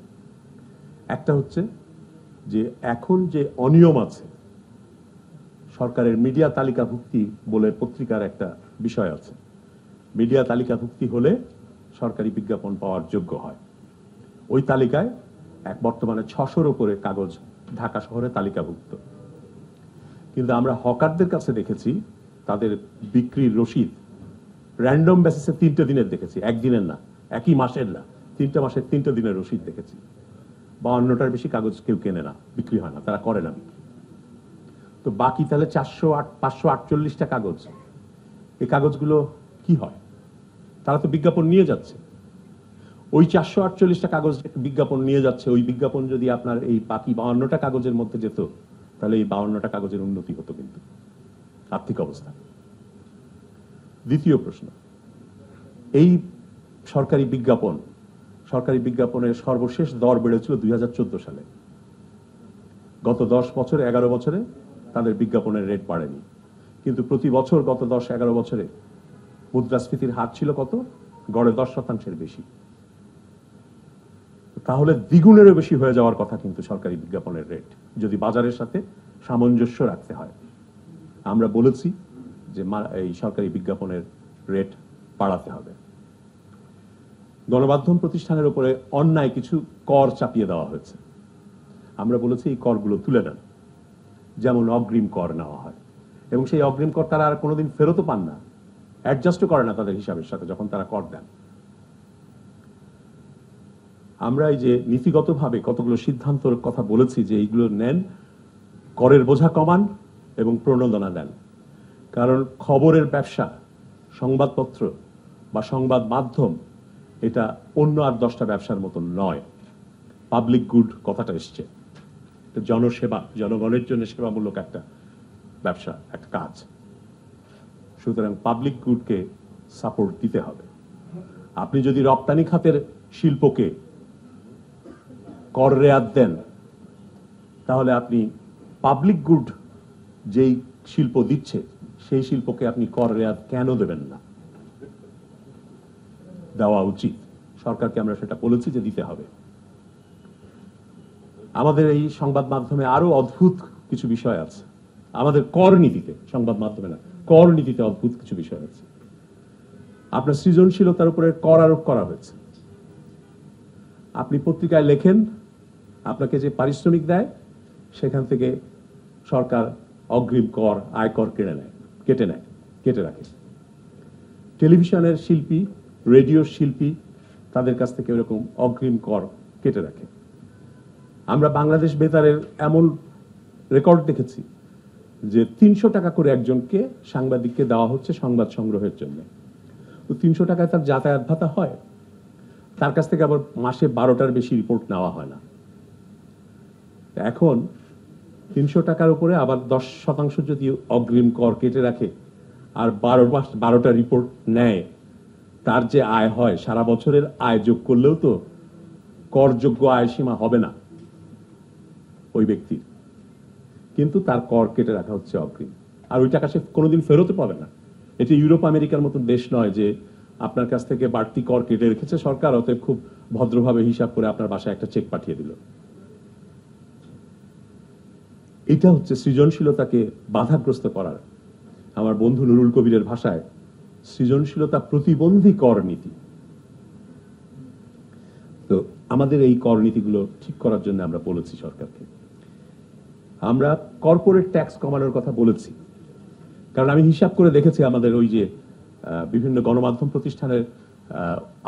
একটা হচ্ছে যে এখন যে অনিয়ম আছে, সরকারের মিডিয়া তালিকাভুক্তি বলে পত্রিকার একটা বিষয় আছে। মিডিয়া তালিকাভুক্তি হলে সরকারি বিজ্ঞাপন পাওয়ার যোগ্য হয়। ওই তালিকায় বর্তমানে 600-র উপরে কাগজ ঢাকা শহরে তালিকাভুক্ত। কিন্তু আমরা হকারদের কাছে দেখেছি তাদের বিক্রির রসিদ র্যান্ডম বেসিসে 3টে দিনের দেখেছি, একদিনের না, একই মাসের না, 3টে মাসের 3টে দিনের রসিদ দেখেছি। 52টার বেশি কাগজ কেউ কেনে না, বিক্রি হয় না, তারা করে না বিক্রি। তো বাকি তাহলে 548টা কাগজ, এই কাগজগুলো কি হয়? তারা তো বিজ্ঞাপন নিয়ে যাচ্ছে। ওই 448টা কাগজ বিজ্ঞাপন নিয়ে যাচ্ছে, ওই বিজ্ঞাপন যদি আপনার এই বাকি 52টা কাগজের মধ্যে যেত, তাহলে এই 52টা কাগজের উন্নতি হতো কিন্তু আর্থিক অবস্থা। দ্বিতীয় প্রশ্ন, এই সরকারি বিজ্ঞাপনের সর্বশেষ দর বেড়েছিল 2014 সালে। গত 10 বছরে, 11 বছরে তাদের বিজ্ঞাপনের রেট বাড়েনি, কিন্তু প্রতি বছর গত 10-11 বছরে মুদ্রাস্ফীতির হার ছিল কত? গড়ে 10% বেশি। তাহলে দ্বিগুণেরও বেশি হয়ে যাওয়ার কথা কিন্তু সরকারি বিজ্ঞাপনের রেট, যদি বাজারের সাথে সামঞ্জস্য রাখতে হয়। আমরা বলেছি যে এই সরকারি বিজ্ঞাপনের রেট বাড়াতে হবে। গণমাধ্যম প্রতিষ্ঠানের উপরে অন্যায় কিছু কর চাপিয়ে দেওয়া হয়েছে। আমরা বলেছি এই করগুলো তুলে নেন, যেমন অগ্রিম কর নেওয়া হয়, এবং সেই অগ্রিম কর তারা আর কোনোদিন ফেরতও পান না, অ্যাডজাস্টও করে না তাদের হিসাবের সাথে যখন তারা কর দেন। আমরা এই যে নীতিগতভাবে কতগুলো সিদ্ধান্তর কথা বলেছি যে এইগুলো নেন, করের বোঝা কমান এবং প্রণোদনা দেন। কারণ খবরের ব্যবসা, সংবাদপত্র বা সংবাদ মাধ্যম, এটা অন্য আর 10টা ব্যবসার মতন নয়। পাবলিক গুড কথাটা এসছে, জনসেবা, জনগণের জন্য সেবামূলক একটা ব্যবসা, একটা কাজ। সুতরাং পাবলিক গুডকে সাপোর্ট দিতে হবে। আপনি যদি রপ্তানি খাতের শিল্পকে কর রেয়াত দেন, তাহলে আপনি পাবলিক গুড যেই শিল্প দিচ্ছে সেই শিল্পকে আপনি কর রেয়াত কেন দেবেন না? দেওয়া উচিত। সরকারকে আমরা সেটা বলেছি যে দিতে হবে। আমাদের এই সংবাদ মাধ্যমে আরো অদ্ভুত কিছু বিষয় আছে। আমাদের কর নীতিতে, সংবাদ মাধ্যমে না, কর নীতিতে অদ্ভুত কিছু বিষয় আছে। আপনার সৃজনশীলতার উপরে কর আরোপ করা হয়েছে। আপনি পত্রিকায় লেখেন, আপনাকে যে পারিশ্রমিক দেয় সেখান থেকে সরকার অগ্রিম কর, আয়কর কেটে রাখে। টেলিভিশনের শিল্পী, রেডিওর শিল্পী, তাদের কাছ থেকে এরকম অগ্রিম কর কেটে রাখে। আমরা বাংলাদেশ বেতারের এমন রেকর্ড দেখেছি যে 300 টাকা করে একজনকে, সাংবাদিককে দেওয়া হচ্ছে সংবাদ সংগ্রহের জন্য। তো 300 টাকায় তার যাতায়াত ভাতা হয়, তার কাছ থেকে আবার মাসে 12টার বেশি রিপোর্ট নেওয়া হয় না। এখন 300 টাকার উপরে আবার 10% যদি অগ্রিম কর কেটে রাখে আর 12টা রিপোর্ট নেয়, তার যে আয় হয়, সারা বছরের আয় যোগ করলেও তো করযোগ্য আয় সীমা হবে না ওই ব্যক্তির, কিন্তু তার কর কেটে রাখা হচ্ছে অগ্রিম। আর ওই টাকা সে কোনোদিন ফেরত পাবে না। এটি ইউরোপ আমেরিকার মতো দেশ নয় যে আপনার কাছ থেকে বাড়তি কর কেটে রেখেছে সরকার, অতএব খুব ভদ্রভাবে হিসাব করে আপনার বাসায় একটা চেক পাঠিয়ে দিল। এটা হচ্ছে সৃজনশীলতাকে বাধাগ্রস্ত করার, আমার বন্ধু নুরুল কবিরের ভাষায়, সৃজনশীলতা প্রতিবন্ধী কর নীতি। তো আমাদের এই কর নীতিগুলো ঠিক করার জন্য আমরা বলেছি সরকারকে। আমরা কর্পোরেট ট্যাক্স কমানোর কথা বলেছি, কারণ আমি হিসাব করে দেখেছি আমাদের ওই যে বিভিন্ন গণমাধ্যম প্রতিষ্ঠানের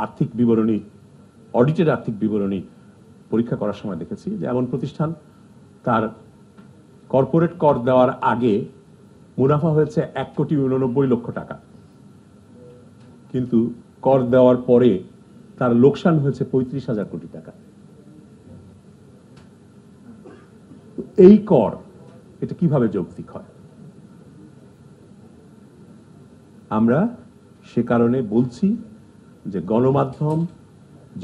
আর্থিক বিবরণী, অডিটের আর্থিক বিবরণী পরীক্ষা করার সময় দেখেছি যে এমন প্রতিষ্ঠান তার কর্পোরেট কর দেওয়ার আগে মুনাফা হয়েছে 1,89,00,000 টাকা, কিন্তু কর দেওয়ার পরে তার লোকসান হয়েছে 35,000 কোটি টাকা। এই কর, এটা কিভাবে যৌক্তিক হয়? আমরা সে কারণে বলছি যে গণমাধ্যম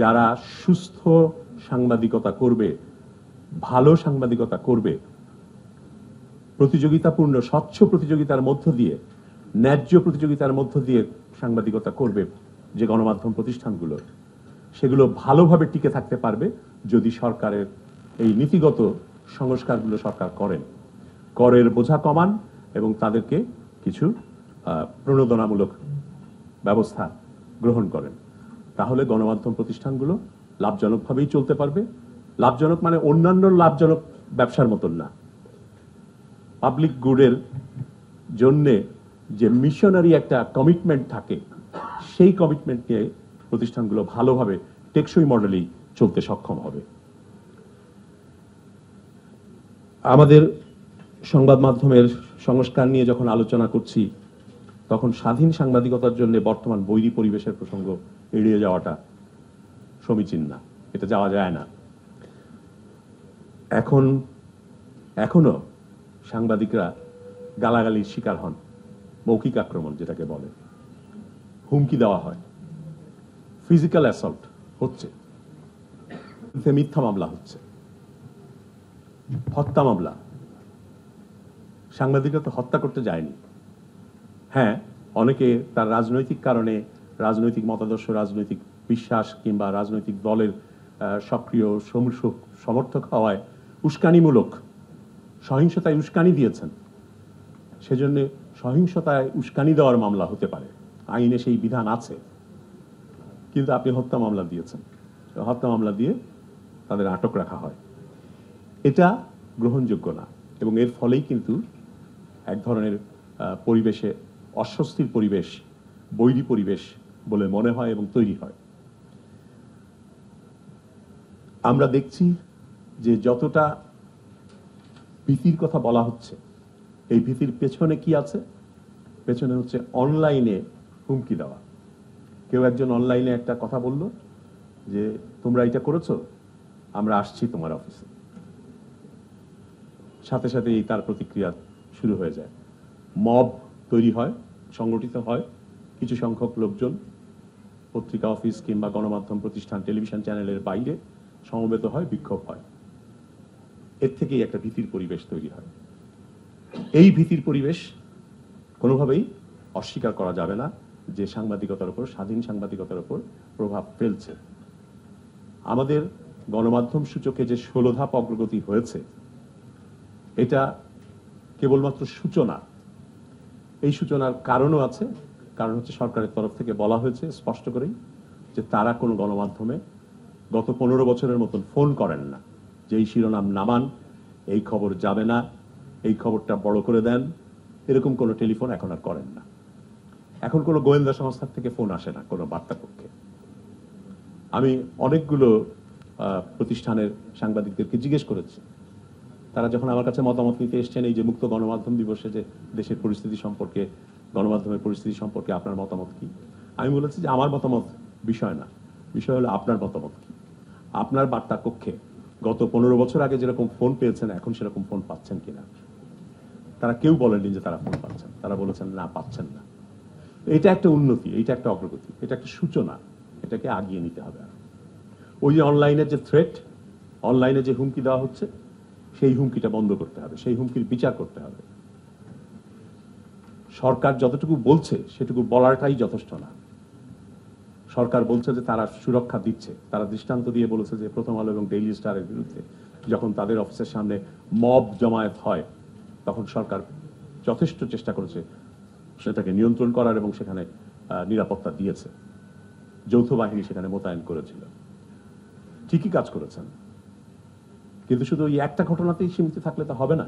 যারা সুস্থ সাংবাদিকতা করবে, ভালো সাংবাদিকতা করবে, প্রতিযোগিতাপূর্ণ স্বচ্ছ প্রতিযোগিতার মধ্য দিয়ে, ন্যায্য প্রতিযোগিতার মধ্য দিয়ে সাংবাদিকতা করবে যে গণমাধ্যম প্রতিষ্ঠানগুলো, সেগুলো ভালোভাবে টিকে থাকতে পারবে যদি সরকারের এই নীতিগত সংস্কারগুলো সরকার করেন, করের বোঝা কমান এবং তাদেরকে কিছু প্রণোদনামূলক ব্যবস্থা গ্রহণ করেন। তাহলে গণমাধ্যম প্রতিষ্ঠানগুলো লাভজনকভাবেই চলতে পারবে। লাভজনক মানে অন্যান্য লাভজনক ব্যবসার মতন না, পাবলিক গুডের জন্যে যে মিশনারি একটা কমিটমেন্ট থাকে, সেই কমিটমেন্ট নিয়ে প্রতিষ্ঠানগুলো ভালোভাবে টেকসই মডেলেই চলতে সক্ষম হবে। আমাদের সংবাদ মাধ্যমের সংস্কার নিয়ে যখন আলোচনা করছি, তখন স্বাধীন সাংবাদিকতার জন্য বর্তমান বৈরী পরিবেশের প্রসঙ্গ এড়িয়ে যাওয়াটা সমীচীন না, এটা যাওয়া যায় না। এখনো সাংবাদিকরা গালাগালির শিকার হন, মৌখিক আক্রমণ যেটাকে বলে, হুমকি দেওয়া হয়, ফিজিক্যাল অ্যাসল্ট হচ্ছে, মিথ্যা মামলা হচ্ছে, হত্যা মামলা, সাংবাদিকতা হত্যা করতে যায়নি। হ্যাঁ, অনেকে তার রাজনৈতিক কারণে, রাজনৈতিক মতাদর্শ, রাজনৈতিক বিশ্বাস কিংবা রাজনৈতিক দলের সক্রিয় সমর্থক হওয়ায় উস্কানিমূলক সহিংসতায় উস্কানি দিয়েছেন, সেজন্য সহিংসতায় উস্কানি দেওয়ার মামলা হতে পারে, আইনে সেই বিধান আছে। কিন্তু আপনি হত্যা মামলা দিয়েছেন, হত্যা মামলা দিয়ে তাদের আটক রাখা হয়, এটা গ্রহণযোগ্য না। এবং এর ফলেই কিন্তু এক ধরনের পরিবেশে অস্বস্তির পরিবেশ, বৈরী পরিবেশ বলে মনে হয় এবং তৈরি হয়। আমরা দেখছি যে যতটা ভীতির কথা বলা হচ্ছে, এই ভীতির পেছনে কি আছে? পেছনে হচ্ছে অনলাইনে হুমকি দেওয়া। কেউ একজন অনলাইনে একটা কথা বলল যে তোমরা এটা করেছো, আমরা আসছি তোমার অফিসে, সাথে সাথে এই তার প্রতিক্রিয়া শুরু হয়ে যায়। মব তৈরি হয়, সংগঠিত হয়, কিছু সংখ্যক লোকজন পত্রিকা অফিস কিংবা গণমাধ্যম প্রতিষ্ঠান, টেলিভিশন চ্যানেলের বাইরে সমবেত হয়, বিক্ষোভ হয়। এর থেকেই একটা ভীতির পরিবেশ তৈরি হয়। এই ভীতির পরিবেশ কোনোভাবেই অস্বীকার করা যাবে না যে সাংবাদিকতার উপর, স্বাধীন সাংবাদিকতার উপর প্রভাব ফেলছে। আমাদের গণমাধ্যম সূচকে যে 16 ধাপ অগ্রগতি হয়েছে, এটা কেবলমাত্র সূচনা। এই সূচনার কারণও আছে। কারণ হচ্ছে সরকারের তরফ থেকে বলা হয়েছে স্পষ্ট করেই যে তারা কোনো গণমাধ্যমে গত 15 বছরের মতন ফোন করেন না, যে এই শিরোনাম নামান, এই খবর যাবে না, এই খবরটা বড় করে দেন, এরকম কোনো টেলিফোন এখন আর করেন না। এখন কোনো গোয়েন্দা সংস্থার থেকে ফোন আসে না কোনো বার্তা কক্ষে। আমি অনেকগুলো প্রতিষ্ঠানের সাংবাদিকদেরকে জিজ্ঞেস করেছি, তারা যখন আমার কাছে মতামত নিতে এসছেন এই যে মুক্ত গণমাধ্যম দিবসে যে দেশের পরিস্থিতি সম্পর্কে, গণমাধ্যমের পরিস্থিতি সম্পর্কে আপনার মতামত কি, আমি বলেছি যে আমার মতামত বিষয় না, বিষয় হলো আপনার মতামত কি। আপনার বার্তা কক্ষে গত 15 বছর আগে যেরকম ফোন পেয়েছেন এখন সেরকম ফোন পাচ্ছেন কিনা। তারা কেউ বলেননি যে তারা ফোন পাচ্ছেন, তারা বলেছেন না, পাচ্ছেন না। এটা একটা উন্নতি, এটা একটা অগ্রগতি, এটা একটা সূচনা, এটাকে আগিয়ে নিতে হবে। ওই যে অনলাইনের যে থ্রেট, অনলাইনে যে হুমকি দেওয়া হচ্ছে, সেই হুমকিটা বন্ধ করতে হবে, সেই হুমকির বিচার করতে হবে। সরকার যতটুকু বলছে সেটুকু বলাটাই যথেষ্ট না। সরকার বলছে যে তারা সুরক্ষা দিচ্ছে, তারা দৃষ্টান্ত দিয়ে বলেছে যে প্রথম আলো এবং ডেইলি স্টারের বিরুদ্ধে যখন তাদের অফিসের সামনে মব জমায়েত হয়, তখন সরকার যথেষ্ট চেষ্টা করেছে সেটাকে নিয়ন্ত্রণ করার এবং সেখানে নিরাপত্তা দিয়েছে, যৌথ বাহিনী সেখানে মোতায়েন করেছিল, ঠিকই কাজ করেছেন। কিন্তু শুধু ওই একটা ঘটনাতেই সীমিত থাকলে তো হবে না।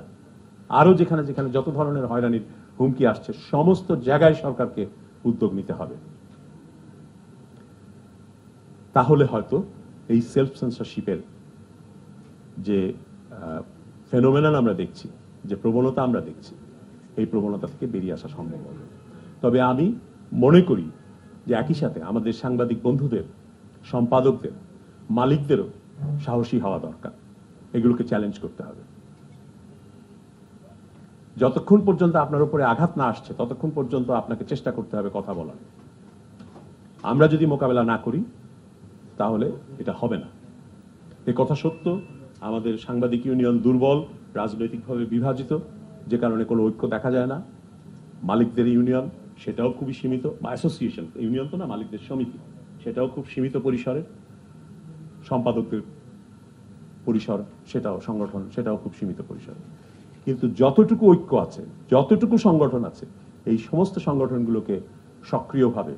আরো যেখানে যেখানে যত ধরনের হয়রানির হুমকি আসছে, সমস্ত জায়গায় সরকারকে উদ্যোগ নিতে হবে। তাহলে হয়তো এই সেলফ সেন্সরশিপের যে ফেনোমেনন আমরা দেখছি, যে প্রবণতা আমরা দেখছি, এই প্রবণতা থেকে বেরিয়ে আসা সম্ভব হবে। তবে আমি মনে করি যে একই সাথে আমাদের সাংবাদিক বন্ধুদের, সম্পাদকদের, মালিকদেরও সাহসী হওয়া দরকার, এগুলোকে চ্যালেঞ্জ করতে হবে। যতক্ষণ পর্যন্ত আপনার উপরে আঘাত না আসছে ততক্ষণ পর্যন্ত আপনাকে চেষ্টা করতে হবে কথা বলার। আমরা যদি মোকাবেলা না করি তাহলে এটা হবে না। এ কথা সত্য, আমাদের সাংবাদিক ইউনিয়ন দুর্বল, রাজনৈতিকভাবে বিভাজিত, যে কারণে কোনো ঐক্য দেখা যায় না। মালিকদের ইউনিয়ন সেটাও খুবই সীমিত, বা অ্যাসোসিয়েশন, ইউনিয়ন তো না, মালিকদের সমিতি, সেটাও খুব সীমিত পরিসরের। সম্পাদকদের পরিসর সেটাও, সংগঠন সেটাও খুব সীমিত পরিসরে। কিন্তু যতটুকু ঐক্য আছে, যতটুকু সংগঠন আছে, এই সমস্ত সংগঠনগুলোকে সক্রিয়ভাবে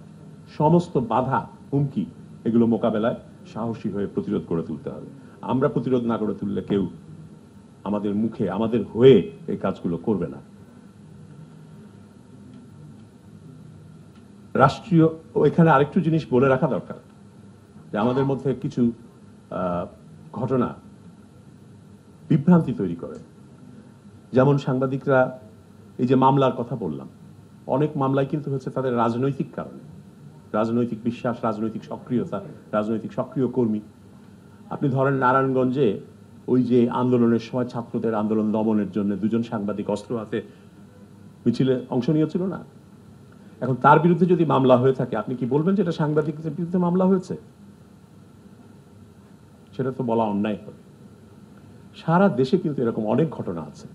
সমস্ত বাধা, হুমকি, এগুলো মোকাবেলায় সাহসী হয়ে প্রতিরোধ করে তুলতে হবে। আমরা প্রতিরোধ না করে তুললে কেউ আমাদের মুখে, আমাদের হয়ে এই কাজগুলো করবে না। রাষ্ট্রীয়, এখানে আরেকটু জিনিস বলে রাখা দরকার, যে আমাদের মধ্যে কিছু ঘটনা বিভ্রান্তি তৈরি করে। যেমন সাংবাদিকরা, এই যে মামলার কথা বললাম, অনেক মামলাই কিন্তু হচ্ছে তাদের রাজনৈতিক কারণে, রাজনৈতিক বিশ্বাস, রাজনৈতিক সক্রিয়তা, রাজনৈতিক সক্রিয় কর্মী। আপনি ধরেন নারায়ণগঞ্জে ওই যে আন্দোলনের সময় ছাত্রদের আন্দোলন দমনের জন্য দুজন সাংবাদিক অস্ত্র হাতে মিছিলে অংশ নিয়েছিল না? এখন তার বিরুদ্ধে যদি মামলা হয়ে থাকে, আপনি কি বলবেন যে এটা সাংবাদিকদের বিরুদ্ধে মামলা হয়েছে? সেটা তো বলা অন্যায় হবে। সারা দেশে কিন্তু এরকম অনেক ঘটনা আছে।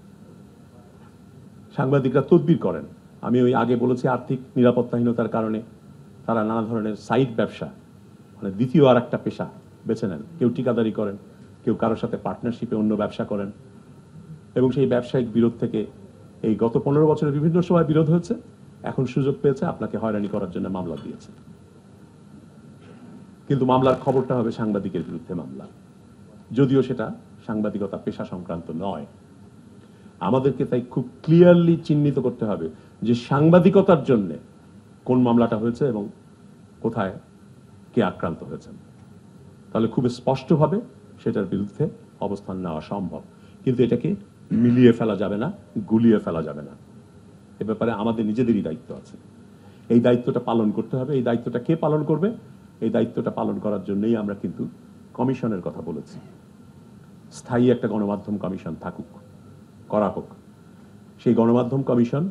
সাংবাদিকরা তদবির করেন। আমি ওই আগে বলেছি আর্থিক নিরাপত্তাহীনতার কারণে তারা নানা ধরনের সাইড ব্যবসা, মানে দ্বিতীয় আর একটা পেশা বেছে নেন। কেউ ঠিকাদারি করেন, কেউ কারোর সাথে পার্টনারশিপে অন্য ব্যবসা করেন, এবং সেই ব্যবসায়িক বিরোধ থেকে এই গত 15 বছরে বিভিন্ন সময় বিরোধ হয়েছে, এখন সুযোগ পেয়েছে আপনাকে হয়রানি করার জন্য মামলা দিয়েছে। কিন্তু মামলার খবরটা হবে সাংবাদিকের বিরুদ্ধে মামলা, যদিও সেটা সাংবাদিকতা পেশা সংক্রান্ত নয়। আমাদেরকে তাই খুব ক্লিয়ারলি চিহ্নিত করতে হবে যে সাংবাদিকতার জন্য কোন মামলাটা হয়েছে এবং কোথায় কে আক্রান্ত হয়েছেন। তাহলে খুব স্পষ্টভাবে সেটার বিরুদ্ধে অবস্থান নেওয়া সম্ভব। কিন্তু এটাকে মিলিয়ে ফেলা যাবে না, গুলিয়ে ফেলা যাবে না। এ ব্যাপারে আমাদের নিজেদেরই দায়িত্ব আছে। এই দায়িত্বটা পালন করতে হবে। এই দায়িত্বটা কে পালন করবে? এই দায়িত্বটা পালন করার জন্যই আমরা কিন্তু কমিশনের কথা বলেছি। স্থায়ী একটা গণমাধ্যম কমিশন থাকুক, করা হোক। সেই গণমাধ্যম কমিশন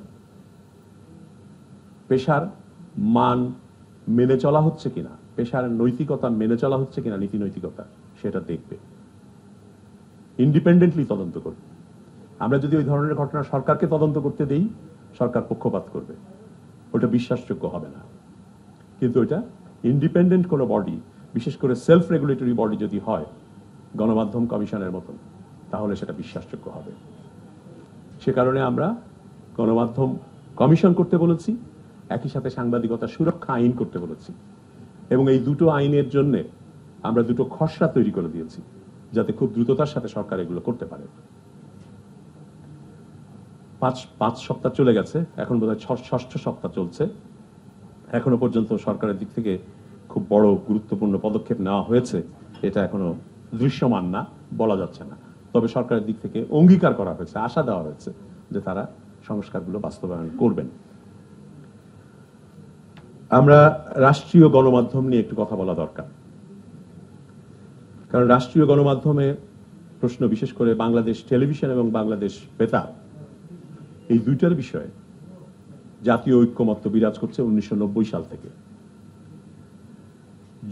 পেশার মান মেনে চলা হচ্ছে কিনা, পেশার নৈতিকতা মেনে চলা হচ্ছে কিনা, নীতি নৈতিকতা, সেটা দেখবে, ইন্ডিপেন্ডেন্টলি তদন্ত করবে। আমরা যদি ওই ধরনের ঘটনা সরকারকে তদন্ত করতে দেই, সরকার পক্ষপাত করবে, ওটা বিশ্বাসযোগ্য হবে না। কিন্তু ওইটা ইন্ডিপেন্ডেন্ট কোনো বডি, বিশেষ করে সেলফ রেগুলেটরি বডি যদি হয় গণমাধ্যম কমিশনের মতন, তাহলে সেটা বিশ্বাসযোগ্য হবে। সে কারণে আমরা গণমাধ্যম কমিশন করতে বলেছি, একই সাথে সাংবাদিকতা সুরক্ষা আইন করতে বলেছি, এবং এই দুটো আইনের জন্য আমরা দুটো খসড়া তৈরি করে দিয়েছি, যাতে খুব দ্রুততার সাথে সরকার এগুলো করতে পারে। 5 সপ্তাহ চলে গেছে, এখন বোধহয় 6ষ্ঠ সপ্তাহ চলছে। এখনো পর্যন্ত সরকারের দিক থেকে খুব বড় গুরুত্বপূর্ণ পদক্ষেপ নেওয়া হয়েছে এটা এখনো দৃশ্যমান না, বলা যাচ্ছে না। তবে সরকারের দিক থেকে অঙ্গীকার করা হয়েছে, আশা দেওয়া হয়েছে যে তারা সংস্কারগুলো বাস্তবায়ন করবেন। আমরা রাষ্ট্রীয় গণমাধ্যম নিয়ে একটু কথা বলা দরকার, কারণ রাষ্ট্রীয় গণমাধ্যমে প্রশ্ন, বিশেষ করে বাংলাদেশ টেলিভিশন এবং বাংলাদেশ বেতার, এই দুইটার বিষয়ে জাতীয় ঐক্যমত্য বিরাজ করছে 1990 সাল থেকে।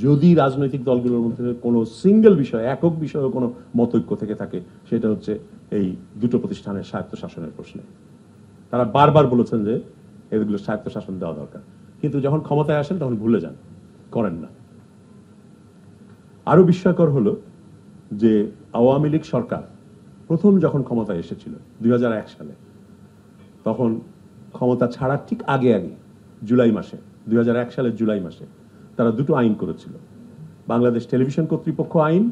যদি রাজনৈতিক দলগুলোর মধ্যে কোনো সিঙ্গেল বিষয়, একক বিষয়ে কোনো মতৈক্য থেকে থাকে, সেটা হচ্ছে এই দুটো প্রতিষ্ঠানের স্বায়ত্তশাসনের প্রশ্নে। তারা বারবার বলেছেন যে এগুলো স্বায়ত্তশাসন দেওয়া দরকার, কিন্তু যখন ক্ষমতায় আসেন তখন ভুলে যান, করেন না। আরো বিস্ময়কর হলো যে আওয়ামী লীগ সরকার প্রথম যখন ক্ষমতায় এসেছিল 2001 সালে, তখন ক্ষমতা ছাড়ার ঠিক আগে জুলাই মাসে, 2001 সালের জুলাই মাসে তারা দুটো আইন করেছিল, বাংলাদেশ টেলিভিশন কর্তৃপক্ষ আইন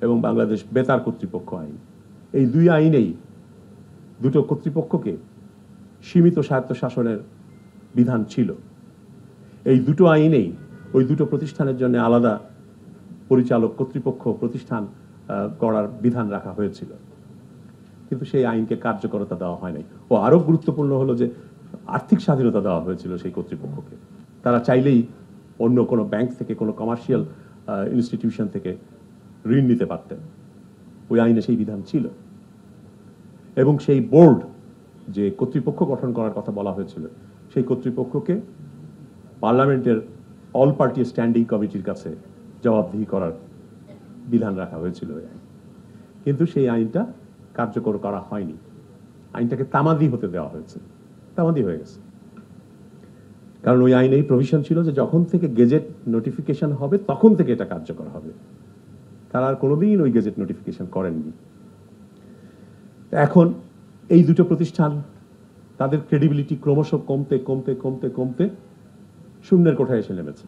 এবং বাংলাদেশ বেতার কর্তৃপক্ষ আইন। এই দুই আইনেই দুটো কর্তৃপক্ষকে সীমিত স্বায়ত্তশাসনের বিধান ছিল। এই দুটো আইনেই ওই দুটো প্রতিষ্ঠানের জন্য আলাদা পরিচালক কর্তৃপক্ষ প্রতিষ্ঠান করার বিধান রাখা হয়েছিল, কিন্তু সেই আইনকে কার্যকরতা দেওয়া হয় নাই। ও আরো গুরুত্বপূর্ণ হলো যে আর্থিক স্বাধীনতা দেওয়া হয়েছিল সেই কর্তৃপক্ষকে। তারা চাইলেই অন্য কোনো ব্যাংক থেকে, কোনো কমার্শিয়াল ইনস্টিটিউশন থেকে ঋণ নিতে পারতেন, ওই আইনে সেই বিধান ছিল। এবং সেই বোর্ড, যে কর্তৃপক্ষ গঠন করার কথা বলা হয়েছিল, সেই কর্তৃপক্ষকে পার্লামেন্টের অল পার্টি স্ট্যান্ডিং কমিটির কাছে জবাবদিহি করার বিধান রাখা হয়েছিল ওই আইন। কিন্তু সেই আইনটা কার্যকর করা হয়নি, আইনটাকে তামাদি হতে দেওয়া হয়েছে, তামাদি হয়ে গেছে। কারণ ওই আইনে প্রভিশন ছিল যে যখন থেকে গেজেট নোটিফিকেশন হবে তখন থেকে এটা কার্যকর হবে। তারা আর কোনোদিন ওই গেজেট নোটিফিকেশন করেননি। এখন এই দুটো প্রতিষ্ঠান, তাদের ক্রেডিবিলিটি ক্রমশ কমতে কমতে কমতে কমতে শূন্যের কোঠায় এসে নেমেছে।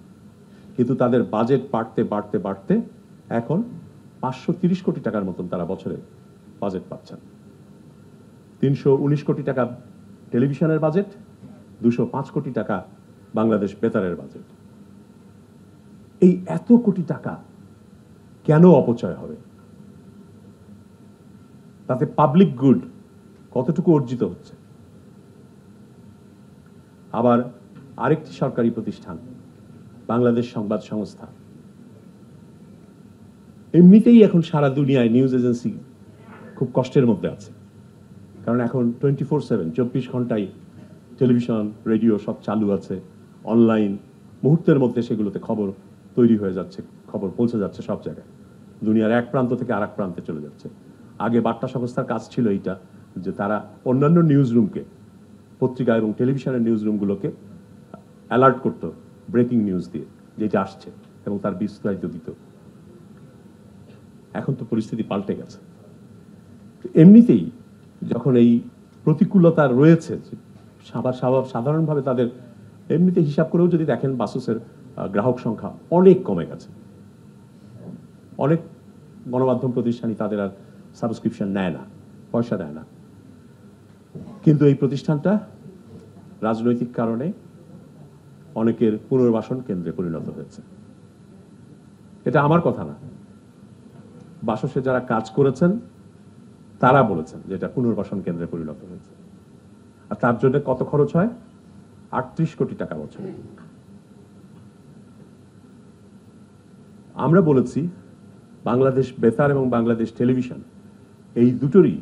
কিন্তু তাদের বাজেট বাড়তে বাড়তে বাড়তে এখন 530 কোটি টাকার মতন তারা বছরে বাজেট পাচ্ছেন। 319 কোটি টাকা টেলিভিশনের বাজেট, 205 কোটি টাকা বাংলাদেশ বেতারের বাজেট। এই এত কোটি টাকা কেন অপচয় হবে? তাতে পাবলিক গুড কতটুকু অর্জিত হচ্ছে? আবার আরেকটি সরকারি প্রতিষ্ঠান বাংলাদেশ সংবাদ সংস্থা, এমনিতেই এখন সারা দুনিয়ায় নিউজ এজেন্সি খুব কষ্টের মধ্যে আছে, কারণ এখন 24/7 24 ঘন্টায় টেলিভিশন রেডিও সব চালু আছে, অনলাইন, মুহূর্তের মধ্যে সেগুলোতে খবর তৈরি হয়ে যাচ্ছে, খবর পৌঁছে যাচ্ছে সব জায়গায়, দুনিয়ার এক প্রান্ত থেকে আরেক প্রান্তে চলে যাচ্ছে। আগে বার্তা সংস্থার কাজ ছিল এইটা, যে তারা অন্যান্য নিউজ রুমকে পত্রিকা এবং টেলিভিশনের নিউজ রুমগুলোকে অ্যালার্ট করত ব্রেকিং নিউজ দিয়ে যেটা আসছে এবং তার বিস্তারিত দিত। এখন তো পরিস্থিতি পাল্টে গেছে। এমনিতেই যখন এই প্রতিকূলতা রয়েছে, সাধারণভাবে তাদের এমনিতে হিসাব করেও যদি দেখেন বাসুসের গ্রাহক সংখ্যা অনেক কমে গেছে। অনেক গণমাধ্যম প্রতিষ্ঠানই তাদের আর সাবস্ক্রিপশন নেয় না, পয়সা দেয় না। কিন্তু এই প্রতিষ্ঠানটা রাজনৈতিক কারণে অনেকের পুনর্বাসন কেন্দ্রে পরিণত হয়েছে। এটা আমার কথা না, বাসসে যারা কাজ করেছেন তারা বলেছেন যে এটা পুনর্বাসন কেন্দ্রে পরিণত হয়েছে। আর তার জন্য কত খরচ হয়? 38 কোটি টাকা বছরে। আমরা বলেছি বাংলাদেশ বেতার এবং বাংলাদেশ টেলিভিশন এই দুটোরই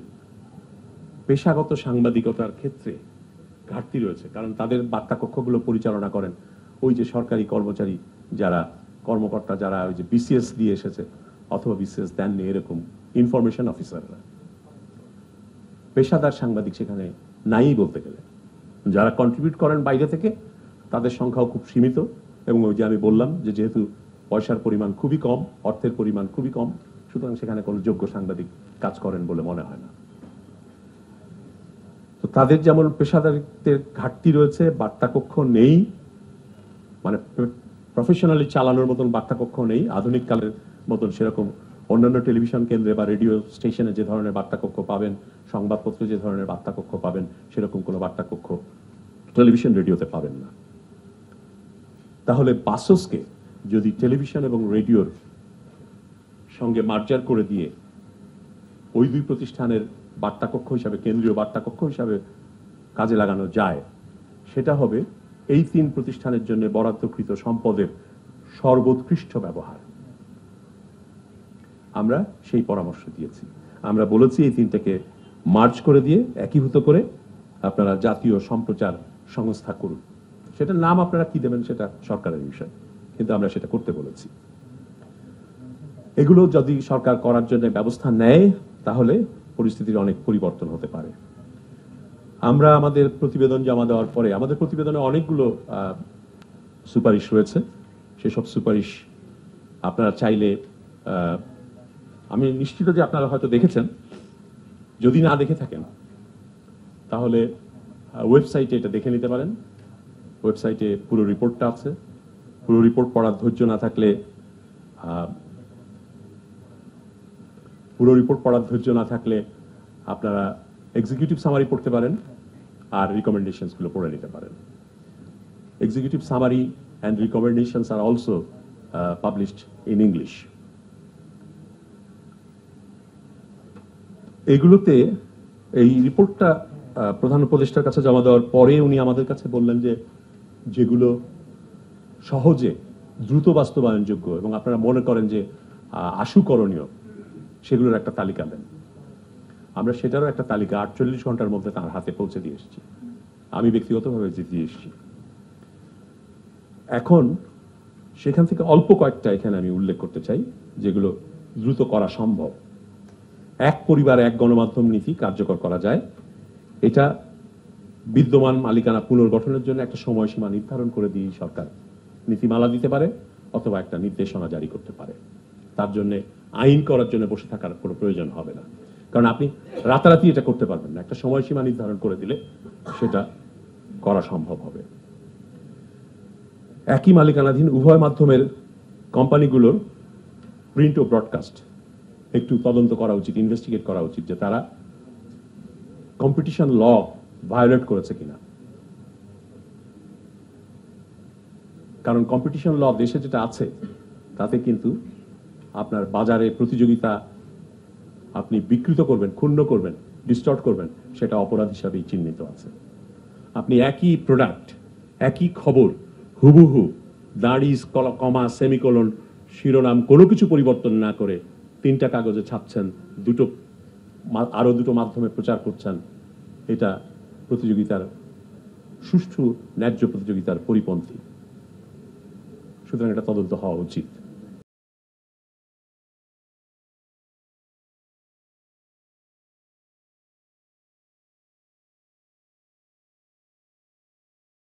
পেশাগত সাংবাদিকতার ক্ষেত্রে ঘাটতি রয়েছে, কারণ তাদের বার্তা কক্ষগুলো পরিচালনা করেন ওই যে সরকারি কর্মচারী যারা কর্মকর্তা যারা ওই যে বিসিএস দিয়ে এসেছে অথবা বিসিএস দেননি এরকম ইনফরমেশন অফিসাররা। পেশাদার সাংবাদিক সেখানে নাই বলতে গেলে। যারা কন্ট্রিবিউট করেন বাইরে থেকে তাদের সংখ্যাও খুব সীমিত, এবং ওই যে আমি বললাম যে যেহেতু পয়সার পরিমাণ খুবই কম, অর্থের পরিমাণ খুবই কম, সুতরাং সেখানে কোনো যোগ্য সাংবাদিক কাজ করেন বলে মনে হয় না। তো তাদের যেমন পেশাদারিত্বের ঘাটতি রয়েছে, বার্তা কক্ষ নেই, মানে প্রফেশনালি চালানোর মতন বার্তা কক্ষ নেই আধুনিক কালের মতন। সেরকম অন্যান্য টেলিভিশন কেন্দ্রে বা রেডিও স্টেশনে যে ধরনের বার্তা কক্ষ পাবেন, সংবাদপত্রে যে ধরনের বার্তা কক্ষ পাবেন, সেরকম কোনো বার্তা কক্ষ টেলিভিশন রেডিওতে পাবেন না। তাহলে বাসসকে যদি টেলিভিশন এবং রেডিওর সঙ্গে মার্জার করে দিয়ে ওই দুই প্রতিষ্ঠানের বার্তা কক্ষ হিসাবে, কেন্দ্রীয় বার্তা কক্ষ হিসাবে কাজে লাগানো যায়, সেটা হবে এই তিন প্রতিষ্ঠানের জন্য বরাদ্দকৃত সম্পদের সর্বোৎকৃষ্ট ব্যবহার। আমরা সেই পরামর্শ দিয়েছি। আমরা বলেছি এই তিনটাকে মার্জ করে দিয়ে একীভূত করে আপনারা জাতীয় সম্প্রচার সংস্থা করুন। সেটার নাম আপনারা কি দেবেন সেটা সরকারের বিষয়, কিন্তু আমরা সেটা করতে বলেছি। এগুলো যদি সরকার করার জন্য ব্যবস্থা নেয় তাহলে পরিস্থিতির অনেক পরিবর্তন হতে পারে। আমরা আমাদের প্রতিবেদন জমা দেওয়ার পরে আমাদের প্রতিবেদনে অনেকগুলো সুপারিশ রয়েছে। সেসব সুপারিশ আপনারা চাইলে, আমি নিশ্চিত যে আপনারা হয়তো দেখেছেন, যদি না দেখে থাকেন তাহলে ওয়েবসাইটে এটা দেখে নিতে পারেন। ওয়েবসাইটে পুরো রিপোর্টটা আছে। পুরো রিপোর্ট পড়ার ধৈর্য না থাকলে আপনারা এক্সিকিউটিভ সামারি পড়তে পারেন আর রিকমেন্ডেশনস গুলো পড়ে নিতে পারেন। Executive summary and recommendations are also published in English. এগুলোতে এই রিপোর্টটা প্রধান উপদেষ্টার কাছে জমা দেওয়ার পরে উনি আমাদের কাছে বললেন যে যেগুলো সহজে দ্রুত বাস্তবায়নযোগ্য এবং আপনারা মনে করেন যে আশুকরণীয়, সেগুলোর একটা তালিকা দেন। আমরা সেটারও একটা তালিকা 48 ঘন্টার মধ্যে তার হাতে পৌঁছে দিয়ে এসেছি। আমি ব্যক্তিগতভাবে দিয়ে এসেছি। এখন সেখান থেকে অল্প কয়েকটা এখানে আমি উল্লেখ করতে চাই যেগুলো দ্রুত করা সম্ভব। এক পরিবার এক গণমাধ্যম নীতি কার্যকর করা যায়। এটা বিদ্যমান মালিকানা পুনর্গঠনের জন্য একটা সময়সীমা নির্ধারণ করে দিয়ে সরকার নীতিমালা দিতে পারে অথবা একটা নির্দেশনা জারি করতে পারে। তার জন্য আইন করার জন্য বসে থাকার কোনো প্রয়োজন হবে না, কারণ আপনি রাতারাতি এটা করতে পারবেন না। একটা সময়সীমা নির্ধারণ করে দিলে সেটা করা সম্ভব হবে। একই মালিকানাধীন উভয় মাধ্যমের কোম্পানিগুলোর প্রিন্ট ও ব্রডকাস্ট একটু তদন্ত করা উচিত, ইনভেস্টিগেট করা উচিত যে তারা কম্পিটিশন ল ভায়োলেট করেছে কিনা। কারণ কম্পিটিশন ল দেশে যেটা আছে তাতে কিন্তু আপনার বাজারে প্রতিযোগিতা আপনি বিকৃত করবেন, ক্ষুণ্ণ করবেন, ডিস্টর্ট করবেন, সেটা অপরাধ হিসাবেই চিহ্নিত আছে। আপনি একই প্রোডাক্ট, একই খবর হুবহু দাঁড়ি, কমা, সেমিকোলন, শিরোনাম কোনো কিছু পরিবর্তন না করে 3টা কাগজে ছাপছেন, আরো দুটো মাধ্যমে প্রচার করছেন, এটা প্রতিযোগিতার সুষ্ঠু ন্যায্য প্রতিযোগিতার পরিপন্থী। সুতরাং এটা তদন্ত হওয়া উচিত।